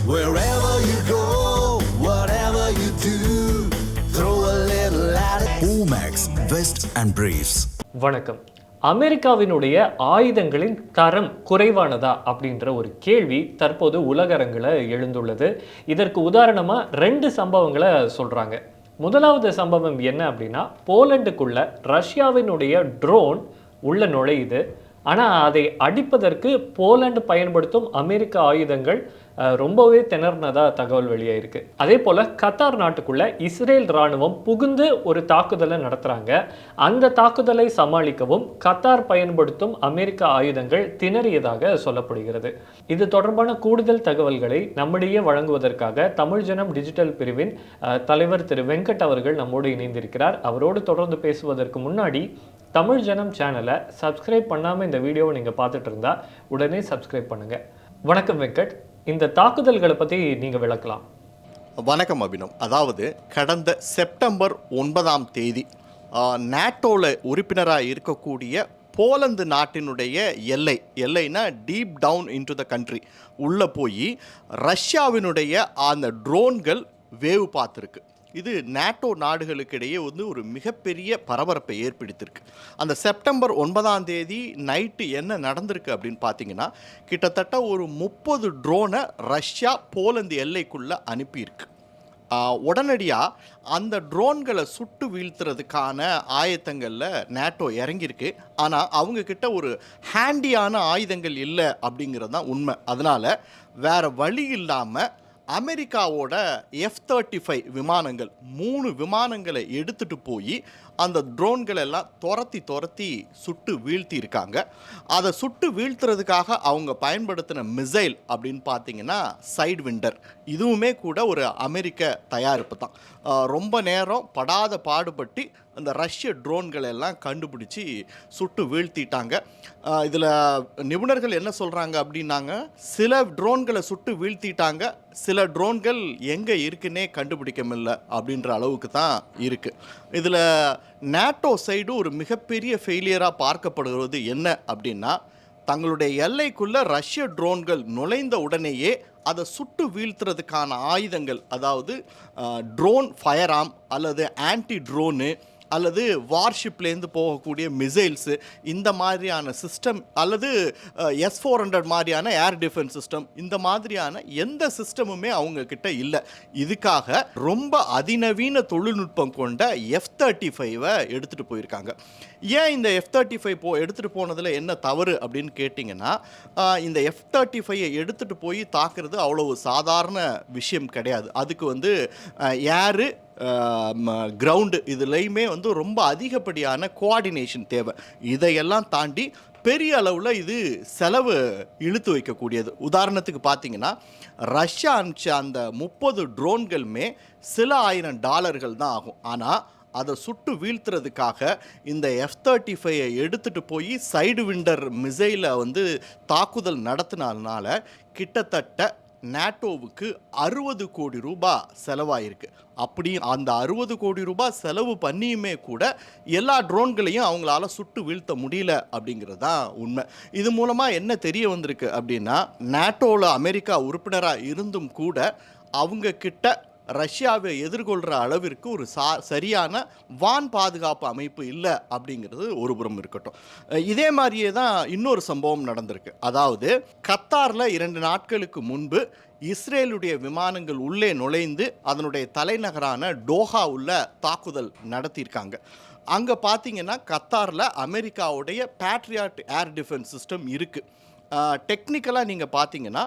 Wherever you go, whatever you do, throw a little at it. Omax, Vest and Briefs. வணக்கம். அமெரிக்காவினுடைய ஆயுதங்களின் தரம் குறைவானதா அப்படின்ற ஒரு கேள்வி தற்போது உலகரங்கில் எழுந்துள்ளது. இதற்கு உதாரணமாக 2 சம்பவங்களை சொல்கிறாங்க. முதலாவது சம்பவம் என்ன அப்படின்னா, போலண்டுக்குள்ள ரஷ்யாவினுடைய ட்ரோன் உள்ள நுழையுது. ஆனால் அதை அடிப்பதற்கு போலந்து பயன்படுத்தும் அமெரிக்க ஆயுதங்கள் ரொம்பவே திணறினதாக தகவல் வெளியாயிருக்கு. அதே போல் கத்தார் நாட்டுக்குள்ள இஸ்ரேல் இராணுவம் புகுந்து ஒரு தாக்குதலை நடத்துகிறாங்க. அந்த தாக்குதலை சமாளிக்கவும் கத்தார் பயன்படுத்தும் அமெரிக்க ஆயுதங்கள் திணறியதாக சொல்லப்படுகிறது. இது தொடர்பான கூடுதல் தகவல்களை நம்மிடையே வழங்குவதற்காக தமிழ் ஜனம் டிஜிட்டல் பிரிவின் தலைவர் திரு வெங்கட் அவர்கள் நம்மோடு இணைந்திருக்கிறார். அவரோடு தொடர்ந்து பேசுவதற்கு முன்னாடி தமிழ் ஜனம் சேனலை சப்ஸ்கிரைப் பண்ணாமல் இந்த வீடியோவை நீங்கள் பார்த்துட்டு இருந்தால் உடனே சப்ஸ்கிரைப் பண்ணுங்கள். வணக்கம் வெங்கட், இந்த தாக்குதல்களை பற்றி நீங்கள் விளக்கலாம். வணக்கம் அபினவ். அதாவது கடந்த செப்டம்பர் 9 நேட்டோவில் உறுப்பினராக இருக்கக்கூடிய போலந்து நாட்டினுடைய எல்லைனா deep down into the country உள்ளே போய் ரஷ்யாவினுடைய அந்த ட்ரோன்கள் வேவு பார்த்துருக்கு. இது நேட்டோ நாடுகளுக்கிடையே ஒரு மிகப்பெரிய பரபரப்பை ஏற்படுத்தியிருக்கு. அந்த செப்டம்பர் 9 நைட்டு என்ன நடந்திருக்கு அப்படின்னு பார்த்தீங்கன்னா, கிட்டத்தட்ட ஒரு 30 ட்ரோனை ரஷ்யா போலந்து எல்லைக்குள்ளே அனுப்பியிருக்கு. உடனடியாக அந்த ட்ரோன்களை சுட்டு வீழ்த்துறதுக்கான ஆயத்தங்களில் நேட்டோ இறங்கியிருக்கு. ஆனால் அவங்கக்கிட்ட ஒரு ஹேண்டியான ஆயுதங்கள் இல்லை அப்படிங்கிறது தான் உண்மை. அதனால் வேறு வழி இல்லாமல் அமெரிக்காவோட F-35 விமானங்கள் 3 விமானங்களை எடுத்துகிட்டு போய் அந்த ட்ரோன்கள் எல்லாம் துரத்தி சுட்டு வீழ்த்தி இருக்காங்க. அதை சுட்டு வீழ்த்துறதுக்காக அவங்க பயன்படுத்தின மிசைல் அப்படின்னு பார்த்தீங்கன்னா சைடு விண்டர். இதுவுமே கூட ஒரு அமெரிக்க தயாரிப்பு தான். ரொம்ப நேரம் படாத பாடுபட்டு அந்த ரஷ்ய ட்ரோன்களை எல்லாம் கண்டுபிடிச்சி சுட்டு வீழ்த்திட்டாங்க. இதில் நிபுணர்கள் என்ன சொல்கிறாங்க அப்படின்னாங்க, சில ட்ரோன்களை சுட்டு வீழ்த்திட்டாங்க, சில ட்ரோன்கள் எங்கே இருக்குன்னே கண்டுபிடிக்க முடியல அப்படின்ற அளவுக்கு தான் இருக்குது. இதில் நேட்டோ சைடு ஒரு மிகப்பெரிய ஃபெயிலியராக பார்க்கப்படுவது என்ன அப்படின்னா, தங்களுடைய எல்லைக்குள்ளே ரஷ்ய ட்ரோன்கள் நுழைந்த உடனேயே அதை சுட்டு வீழ்த்துறதுக்கான ஆயுதங்கள், அதாவது ட்ரோன் ஃபயர் ஆர்ம் அல்லது ஆன்டி ட்ரோனு அல்லது வார்ஷிப்லேருந்து போகக்கூடிய மிசைல்ஸு, இந்த மாதிரியான சிஸ்டம் அல்லது S-400 மாதிரியான ஏர் டிஃபென்ஸ் சிஸ்டம், இந்த மாதிரியான எந்த சிஸ்டமுமே அவங்கக்கிட்ட இல்லை. இதுக்காக ரொம்ப அதிநவீன தொழில்நுட்பம் கொண்ட F-35 எடுத்துகிட்டு போயிருக்காங்க. ஏன் இந்த F-35 எடுத்துகிட்டு போனதில் என்ன தவறு அப்படின்னு கேட்டிங்கன்னா, இந்த F-35 எடுத்துகிட்டு போய் தாக்குறது அவ்வளவு சாதாரண விஷயம் கிடையாது. அதுக்கு ஏரு கிரவுண்டு இதுலேயுமே ரொம்ப அதிகப்படியான கோஆர்டினேஷன் தேவை. இதையெல்லாம் தாண்டி பெரிய அளவில் இது செலவு இழுத்து வைக்கக்கூடியது. உதாரணத்துக்கு பார்த்தீங்கன்னா, ரஷ்யா அனுப்பிச்ச அந்த 30 ட்ரோன்களுமே சில $1000 தான் ஆகும். ஆனால் அதை சுட்டு வீழ்த்துறதுக்காக இந்த F-35 எடுத்துகிட்டு போய் சைடு விண்டர் மிசைலை தாக்குதல் நடத்தினால கிட்டத்தட்ட நேட்டோவுக்கு 60 கோடி ரூபாய் செலவாயிருக்கு. அப்படி அந்த 60 கோடி ரூபாய் செலவு பண்ணியுமே கூட எல்லா ட்ரோன்களையும் அவங்களால சுட்டு வீழ்த்த முடியல அப்படிங்கிறது தான் உண்மை. இது மூலமாக என்ன தெரிய வந்திருக்கு அப்படின்னா, நேட்டோவில் அமெரிக்கா உறுப்பினராக இருந்தும் கூட அவங்க கிட்ட ரஷ்யாவை எதிர்கொள்கிற அளவிற்கு ஒரு சரியான வான் பாதுகாப்பு அமைப்பு இல்லை அப்படிங்கிறது ஒரு புறம் இருக்கட்டும். இதே மாதிரியே தான் இன்னொரு சம்பவம் நடந்திருக்கு. அதாவது கத்தாரில் 2 நாட்களுக்கு முன்பு இஸ்ரேலுடைய விமானங்கள் உள்ளே நுழைந்து அதனுடைய தலைநகரான டோஹா உள்ள தாக்குதல் நடத்தியிருக்காங்க. அங்கே பார்த்தீங்கன்னா கத்தாரில் அமெரிக்காவுடைய பேட்ரியாட் ஏர் டிஃபென்ஸ் சிஸ்டம் இருக்குது. டெக்னிக்கலாக நீங்கள் பார்த்தீங்கன்னா,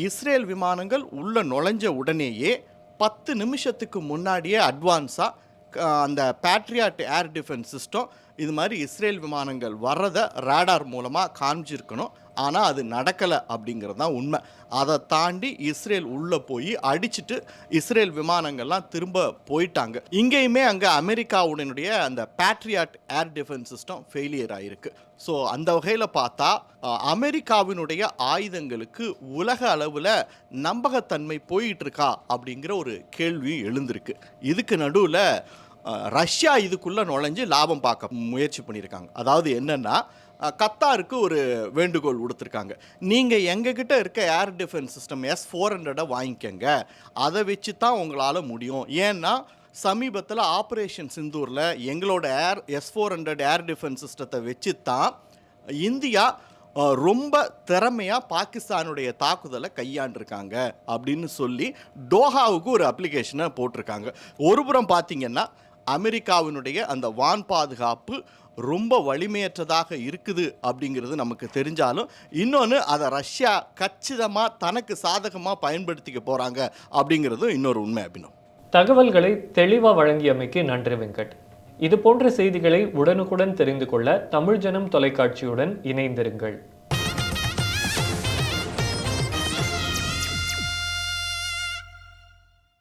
இஸ்ரேல் விமானங்கள் உள்ளே நுழைஞ்ச உடனேயே 10 நிமிஷத்துக்கு முன்னாடியே அட்வான்ஸாக அந்த பேட்ரியாட் ஏர் டிஃபென்ஸ் சிஸ்டம் இது மாதிரி இஸ்ரேல் விமானங்கள் வர்றதை ரேடார் மூலமாக காமிச்சிருக்கணும். ஆனால் அது நடக்கலை அப்படிங்கிறது தான் உண்மை. அதை தாண்டி இஸ்ரேல் உள்ளே போய் அடிச்சுட்டு இஸ்ரேல் விமானங்கள்லாம் திரும்ப போயிட்டாங்க. இங்கேயுமே அங்கே அமெரிக்காவுடைய அந்த patriot air defence system failure ஆகிருக்கு. ஸோ அந்த வகையில் பார்த்தா அமெரிக்காவினுடைய ஆயுதங்களுக்கு உலக அளவில் நம்பகத்தன்மை போயிட்டுருக்கா அப்படிங்கிற ஒரு கேள்வி எழுந்திருக்கு. இதுக்கு நடுவில் ரஷ்யா இதுக்குள்ளே நுழைஞ்சு லாபம் பார்க்க முயற்சி பண்ணியிருக்காங்க. அதாவது என்னென்னா, கத்தாருக்கு ஒரு வேண்டுகோள் கொடுத்துருக்காங்க. நீங்கள் எங்ககிட்ட இருக்க ஏர் டிஃபென்ஸ் சிஸ்டம் S-400 வாங்கிக்கங்க, அதை வச்சு தான் உங்களால் முடியும். ஏன்னா சமீபத்தில் ஆப்ரேஷன் சிந்தூரில் எங்களோட S-400 ஏர் டிஃபென்ஸ் சிஸ்டத்தை வச்சு தான் இந்தியா ரொம்ப திறமையாக பாகிஸ்தானுடைய தாக்குதலை கையாண்டிருக்காங்க அப்படின்னு சொல்லி டோஹாவுக்கு ஒரு அப்ளிகேஷனை போட்டிருக்காங்க. ஒருபுறம் பார்த்தீங்கன்னா அமெரிக்காவினுடைய அந்த வான் பாதுகாப்பு ரொம்ப வலிமையற்றதாக இருக்குது அப்படிங்கிறது நமக்கு தெரிஞ்சாலும், இன்னொன்று அதை ரஷ்யா கச்சிதமாக தனக்கு சாதகமாக பயன்படுத்திக்க போகிறாங்க அப்படிங்கிறதும் இன்னொரு உண்மை. அபினவ், தகவல்களை தெளிவாக வழங்கியமைக்கு நன்றி வெங்கட். இது போன்ற செய்திகளை உடனுக்குடன் தெரிந்து கொள்ள தமிழ் ஜனம் தொலைக்காட்சியுடன் இணைந்திருங்கள்.